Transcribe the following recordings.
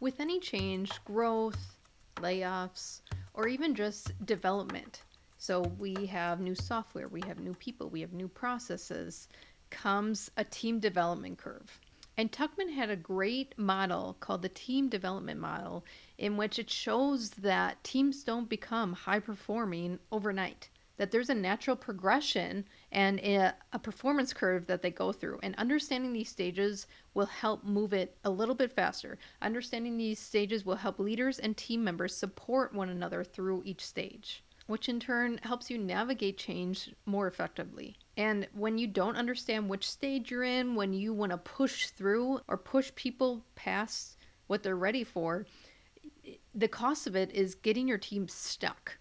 With any change, growth, layoffs, or even just development, so we have new software, we have new people, we have new processes, comes a team development curve. And Tuckman had a great model called the team development model, in which it shows that teams don't become high performing overnight, that there's a natural progression and a performance curve that they go through. And understanding these stages will help move it a little bit faster. Understanding these stages will help leaders and team members support one another through each stage, which in turn helps you navigate change more effectively. And when you don't understand which stage you're in, when you want to push through or push people past what they're ready for, the cost of it is getting your team stuck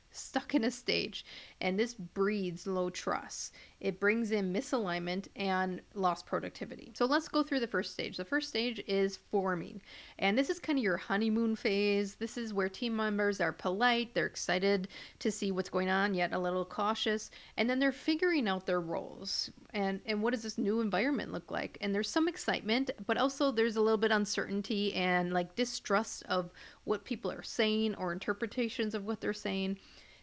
in a stage. And this breeds low trust. It brings in misalignment and lost productivity. So let's go through the first stage. The first stage is forming. And this is kind of your honeymoon phase. This is where team members are polite, they're excited to see what's going on, yet a little cautious. And then they're figuring out their roles. And what does this new environment look like? And there's some excitement, but also there's a little bit uncertainty and like distrust of what people are saying or interpretations of what they're saying.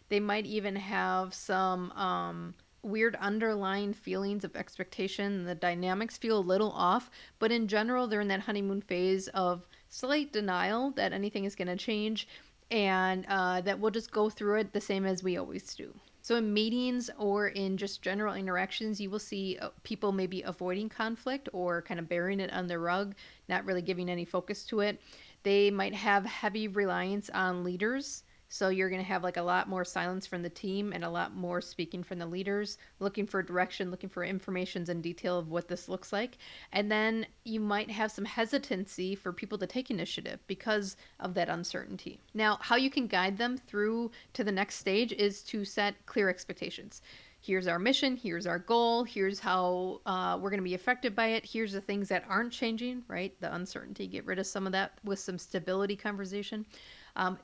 They might even have some weird underlying feelings of expectation. The dynamics feel a little off, but in general, they're in that honeymoon phase of slight denial that anything is going to change, and that we'll just go through it the same as we always do. So in meetings or in just general interactions, you will see people maybe avoiding conflict or kind of burying it on the rug, not really giving any focus to it. They might have heavy reliance on leaders. So you're going to have like a lot more silence from the team and a lot more speaking from the leaders, looking for direction, looking for informations and detail of what this looks like. And then you might have some hesitancy for people to take initiative because of that uncertainty. Now, how you can guide them through to the next stage is to set clear expectations. Here's our mission, here's our goal, here's how we're going to be affected by it, here's the things that aren't changing, right? The uncertainty, get rid of some of that with some stability conversation.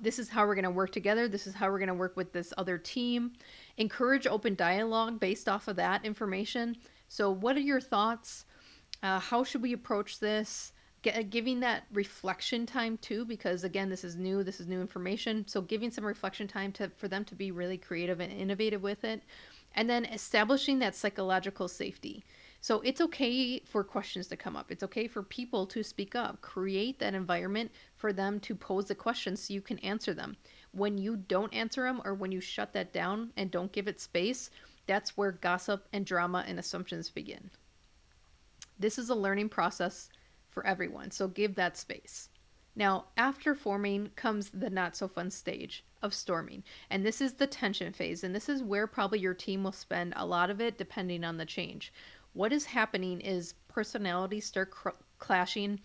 This is how we're going to work together. This is how we're going to work with this other team. Encourage open dialogue based off of that information. So what are your thoughts? How should we approach this? Giving that reflection time too, because again, this is new information. So giving some reflection time for them to be really creative and innovative with it. And then establishing that psychological safety. So it's okay for questions to come up. It's okay for people to speak up. Create that environment for them to pose the questions so you can answer them. When you don't answer them or when you shut that down and don't give it space, that's where gossip and drama and assumptions begin. This is a learning process for everyone, so give that space. Now, after forming comes the not so fun stage of storming. And this is the tension phase. And this is where probably your team will spend a lot of it depending on the change. What is happening is personalities start clashing.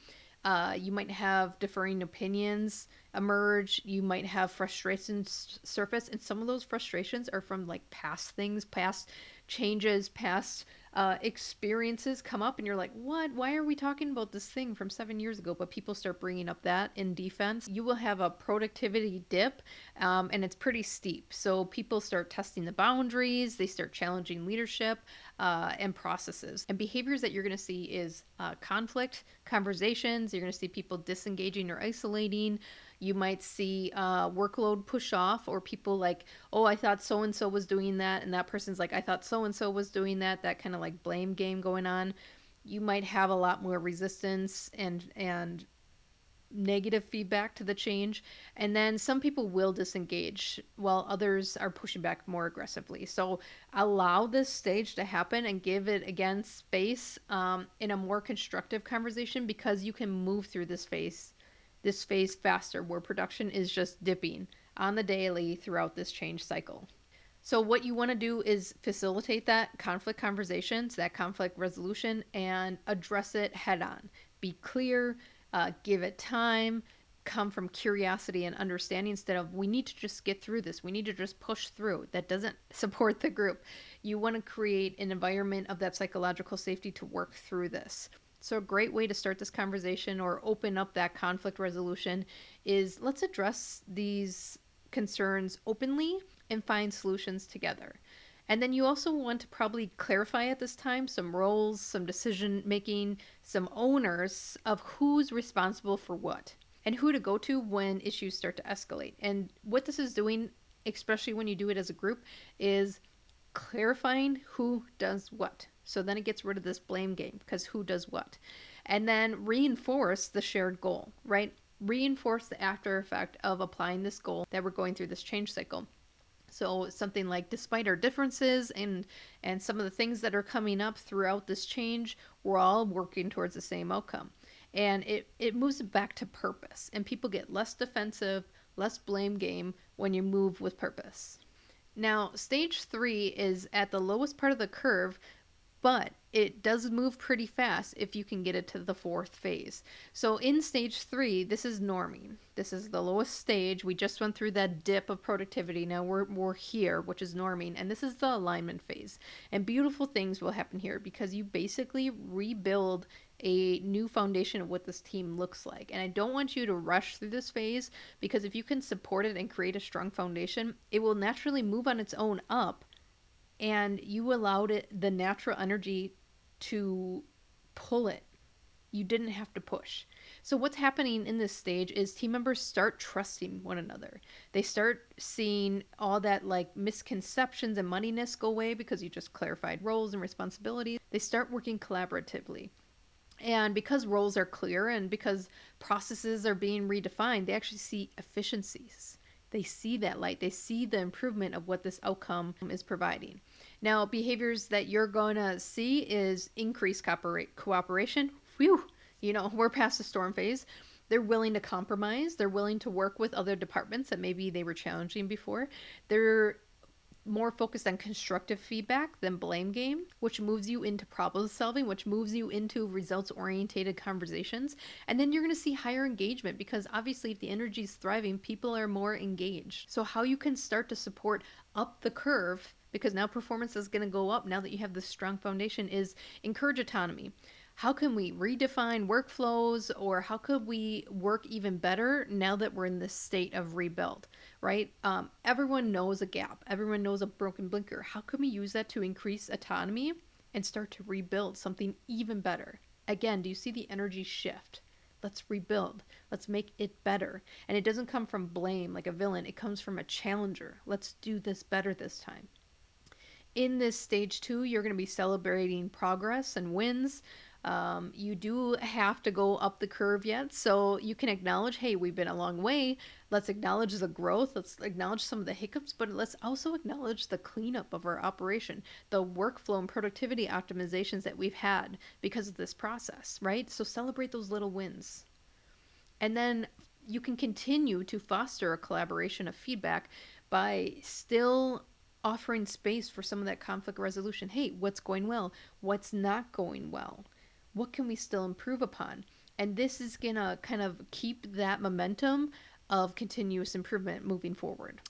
You might have differing opinions emerge. You might have frustrations surface. And some of those frustrations are from like past things, past changes, past experiences come up, and you're like, what? Why are we talking about this thing from 7 years ago? But people start bringing up that in defense. You will have a productivity dip, and it's pretty steep. So people start testing the boundaries, they start challenging leadership and processes. And behaviors that you're going to see is conflict, conversations. You're going to see people disengaging or isolating. You might see workload push off, or people like, oh, I thought so and so was doing that, and that person's like, I thought so and so was doing that. That kind of like blame game going on. You might have a lot more resistance and negative feedback to the change, and then some people will disengage while others are pushing back more aggressively. So allow this stage to happen and give it again space in a more constructive conversation, because you can move through this phase faster, where production is just dipping on the daily throughout this change cycle. So what you want to do is facilitate that conflict conversations, that conflict resolution, and address it head on. Be clear, give it time, come from curiosity and understanding instead of, we need to just get through this, we need to just push through. That doesn't support the group. You want to create an environment of that psychological safety to work through this. So a great way to start this conversation or open up that conflict resolution is, let's address these concerns openly and find solutions together. And then you also want to probably clarify at this time some roles, some decision making, some owners of who's responsible for what. and who to go to when issues start to escalate. And what this is doing, especially when you do it as a group, is clarifying who does what. So then it gets rid of this blame game because who does what. And then reinforce the shared goal, right? Reinforce the after effect of applying this goal that we're going through this change cycle. So something like, despite our differences and some of the things that are coming up throughout this change, we're all working towards the same outcome. And it moves it back to purpose. And people get less defensive, less blame game when you move with purpose. Now, stage 3 is at the lowest part of the curve, but it does move pretty fast if you can get it to the 4th phase. So in stage 3, this is norming. This is the lowest stage. We just went through that dip of productivity. Now we're here, which is norming, and this is the alignment phase. And beautiful things will happen here because you basically rebuild a new foundation of what this team looks like. And I don't want you to rush through this phase, because if you can support it and create a strong foundation, it will naturally move on its own up, and you allowed it the natural energy to pull it. You didn't have to push. So what's happening in this stage is team members start trusting one another. They start seeing all that like misconceptions and muddiness go away because you just clarified roles and responsibilities. They start working collaboratively. And because roles are clear and because processes are being redefined, they actually see efficiencies. They see that light. They see the improvement of what this outcome is providing. Now, behaviors that you're going to see is increased cooperation. Phew, we're past the storm phase. They're willing to compromise. They're willing to work with other departments that maybe they were challenging before. They're more focused on constructive feedback than blame game, which moves you into problem solving, which moves you into results oriented conversations. And then you're going to see higher engagement, because obviously if the energy is thriving, people are more engaged. So how you can start to support up the curve, because now performance is going to go up now that you have this strong foundation, is encourage autonomy. How can we redefine workflows, or how could we work even better now that we're in this state of rebuild, right? Everyone knows a gap. Everyone knows a broken blinker. How can we use that to increase autonomy and start to rebuild something even better? Again, do you see the energy shift? Let's rebuild. Let's make it better. And it doesn't come from blame like a villain. It comes from a challenger. Let's do this better this time. In this stage 2, you're going to be celebrating progress and wins. You do have to go up the curve yet, so you can acknowledge, hey, we've been a long way. Let's acknowledge the growth. Let's acknowledge some of the hiccups, but let's also acknowledge the cleanup of our operation, the workflow and productivity optimizations that we've had because of this process, right? So celebrate those little wins. And then you can continue to foster a collaboration of feedback by still offering space for some of that conflict resolution. Hey, what's going well? What's not going well? What can we still improve upon? And this is going to kind of keep that momentum of continuous improvement moving forward.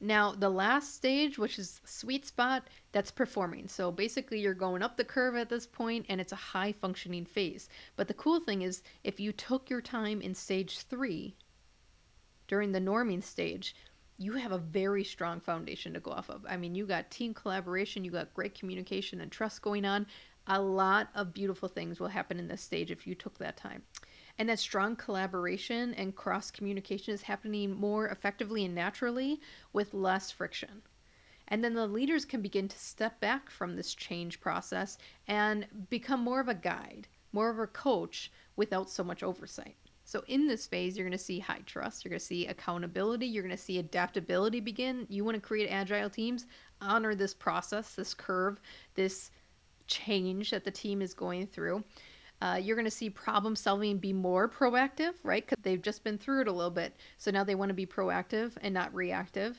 Now, the last stage, which is the sweet spot, that's performing. So basically you're going up the curve at this point, and it's a high functioning phase. But the cool thing is, if you took your time in stage 3 during the norming stage, you have a very strong foundation to go off of. I mean, you got team collaboration, you got great communication and trust going on. A lot of beautiful things will happen in this stage if you took that time. And that strong collaboration and cross communication is happening more effectively and naturally with less friction. And then the leaders can begin to step back from this change process and become more of a guide, more of a coach without so much oversight. So in this phase, you're going to see high trust, you're going to see accountability, you're going to see adaptability begin. You want to create agile teams, honor this process, this curve, this change that the team is going through. You're going to see problem solving be more proactive, right? Because they've just been through it a little bit. So now they want to be proactive and not reactive.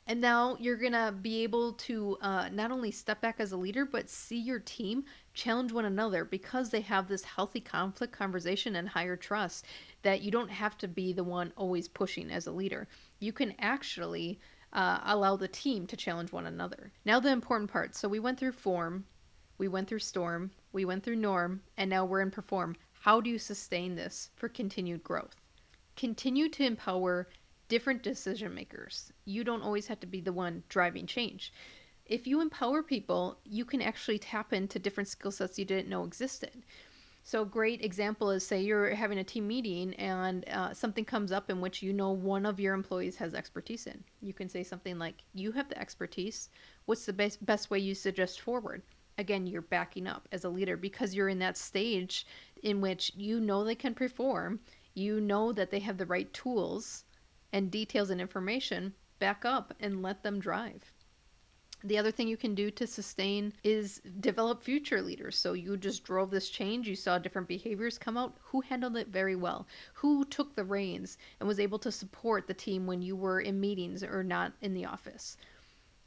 And now you're going to be able to not only step back as a leader, but see your team challenge one another, because they have this healthy conflict conversation and higher trust, that you don't have to be the one always pushing as a leader. You can actually allow the team to challenge one another. Now the important part. So we went through form, we went through storm, we went through norm, and now we're in perform. How do you sustain this for continued growth? Continue to empower different decision makers. You don't always have to be the one driving change. If you empower people, you can actually tap into different skill sets you didn't know existed. So a great example is, say you're having a team meeting and something comes up in which you know one of your employees has expertise in. You can say something like, "You have the expertise. What's the best way you suggest forward?" Again, you're backing up as a leader because you're in that stage in which you know they can perform, you know that they have the right tools and details and information. Back up and let them drive. The other thing you can do to sustain is develop future leaders. So you just drove this change, you saw different behaviors come out. Who handled it very well? Who took the reins and was able to support the team when you were in meetings or not in the office?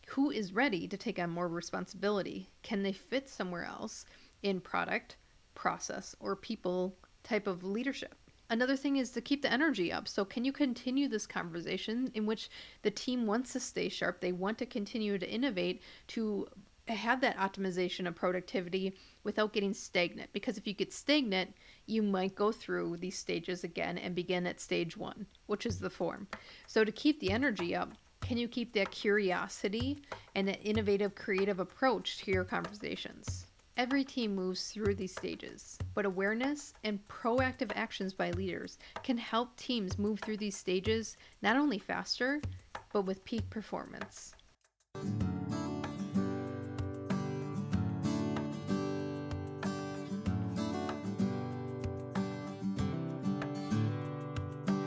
Who is ready to take on more responsibility? Can they fit somewhere else in product, process, or people type of leadership? Another thing is to keep the energy up. So, can you continue this conversation in which the team wants to stay sharp? They want to continue to innovate to have that optimization of productivity without getting stagnant. Because if you get stagnant, you might go through these stages again and begin at stage one, which is the form. So, to keep the energy up, can you keep that curiosity and that innovative, creative approach to your conversations? Every team moves through these stages, but awareness and proactive actions by leaders can help teams move through these stages not only faster, but with peak performance.